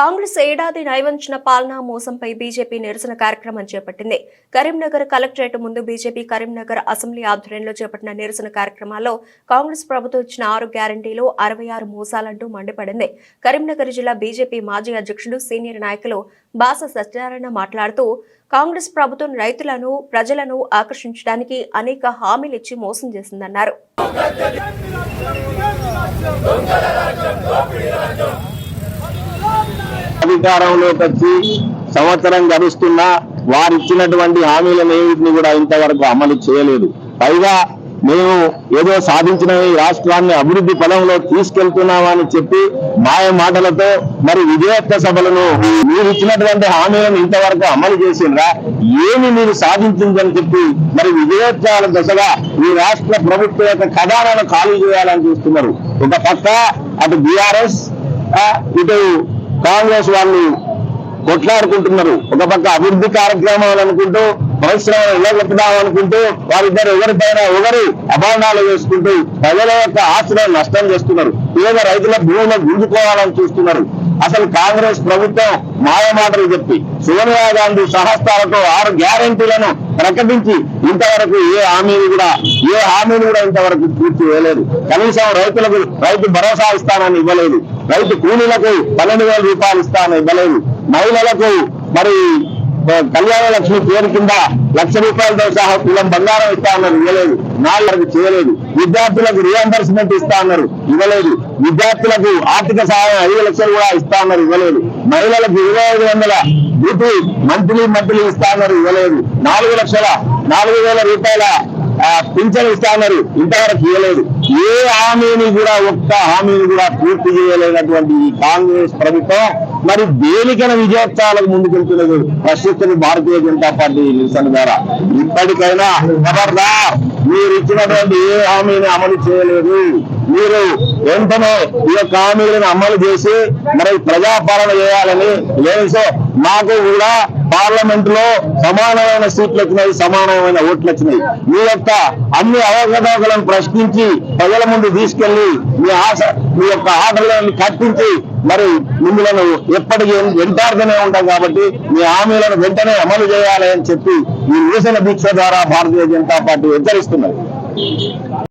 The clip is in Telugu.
కాంగ్రెస్ ఏడాది నైవంచన పాలనా మోసంపై బీజేపీ నిరసన కార్యక్రమం చేపట్టింది. కరీంనగర్ కలెక్టరేట్ ముందు బీజేపీ కరీంనగర్ అసెంబ్లీ ఆధ్వర్యంలో చేపట్టిన నిరసన కార్యక్రమాల్లో కాంగ్రెస్ ప్రభుత్వం ఇచ్చిన 6 గ్యారంటీలు 66 మోసాలంటూ మండిపడింది. కరీంనగర్ జిల్లా బీజేపీ మాజీ అధ్యక్షుడు సీనియర్ నాయకులు బాస సత్యనారాయణ మాట్లాడుతూ కాంగ్రెస్ ప్రభుత్వం రైతులను ప్రజలను ఆకర్షించడానికి అనేక హామీలు ఇచ్చి మోసం చేసిందన్నారు. అధికారంలోకి వచ్చి సంవత్సరం గడుస్తున్నా వారిచ్చినటువంటి హామీలను ఏమిటిని కూడా ఇంతవరకు అమలు చేయలేదు. పైగా మేము ఏదో సాధించిన ఈ రాష్ట్రాన్ని అభివృద్ధి పదంలో తీసుకెళ్తున్నామని చెప్పి మాయ మాటలతో మరి విజయోత్సవ సభలను మీరు ఇచ్చినటువంటి హామీలను ఇంతవరకు అమలు చేసిండ్రా, ఏమి మీరు సాధించిందని చెప్పి మరి విజయోత్సవాల దశగా ఈ రాష్ట్ర ప్రభుత్వం యొక్క ఖజానాను ఖాళీ చేయాలని చూస్తున్నారు. ఒక పక్క అటు బీఆర్ఎస్ ఇటు కాంగ్రెస్ వాళ్ళు కొట్లాడుకుంటున్నారు. ఒక పక్క అభివృద్ధి కార్యక్రమాలు అనుకుంటూ పరిశ్రమలు ఇళ్ళగొట్టుదామనుకుంటూ వారిద్దరు ఎవరిపైన ఒకరు అభాండాలు వేసుకుంటూ ప్రజల యొక్క ఆస్తులను నష్టం చేస్తున్నారు. పేద రైతుల భూములను గుంజుకోవాలని చూస్తున్నారు. అసలు కాంగ్రెస్ ప్రభుత్వం మాయమాటలు చెప్పి సోనియా గాంధీ సహస్తాలతో 6 గ్యారెంటీలను ప్రకటించి ఇంతవరకు ఏ హామీని కూడా ఇంతవరకు పూర్తి చేయలేదు. కనీసం రైతు భరోసా ఇస్తానని ఇవ్వలేదు. రైతు కూలీలకు 12,000 రూపాయలు ఇస్తానని ఇవ్వలేదు. మహిళలకు మరి కళ్యాణ లక్ష్మి పేరు కింద 1,00,000 రూపాయలతో సహా కులం బంగారం ఇస్తా అన్నారు, ఇవ్వలేదు. 4 చేయలేదు. విద్యార్థులకు రియంబర్స్మెంట్ ఇస్తా అన్నారు, ఇవ్వలేదు. విద్యార్థులకు ఆర్థిక సహాయం 5 లక్షలు కూడా ఇస్తా అన్నారు, ఇవ్వలేదు. మహిళలకు 2,500 డ్యూటీ మంత్లీ ఇస్తా అన్నారు, ఇవ్వలేదు. 4,00,000 రూపాయల పింఛను ఇస్తా అన్నారు, ఇంతవరకు ఇవ్వలేదు. ఏ హామీని కూడా ఒక్క హామీని కూడా పూర్తి చేయలేనటువంటి ఈ కాంగ్రెస్ ప్రభుత్వం మరి దేనికైనా విజయోత్సవాలకు ముందుకెళ్తున్నది ప్రశ్నిస్తున్న భారతీయ జనతా పార్టీ నిరసన ద్వారా. ఇప్పటికైనా ఖబర్దార్, మీరు ఇచ్చినటువంటి ఏ హామీని అమలు చేయలేదు. మీరు వెంటనే ఈ యొక్క హామీలను అమలు చేసి మరి ప్రజాపాలన చేయాలని లేదు. మాకు కూడా పార్లమెంట్ లో సమానమైన సీట్లు వచ్చినాయి, సమానమైన ఓట్లు వచ్చినాయి. మీ యొక్క అన్ని అవకతవకలను ప్రశ్నించి ప్రజల ముందు తీసుకెళ్లి మీ యొక్క ఆటలను కట్టించి మరి మిమ్మల్ని ఎప్పటికీ వెంటాడుతూనే ఉంటాం. కాబట్టి మీ హామీలను వెంటనే అమలు చేయాలి అని చెప్పి ఈ నిరసన దీక్ష ద్వారా భారతీయ జనతా పార్టీ హెచ్చరిస్తున్నది.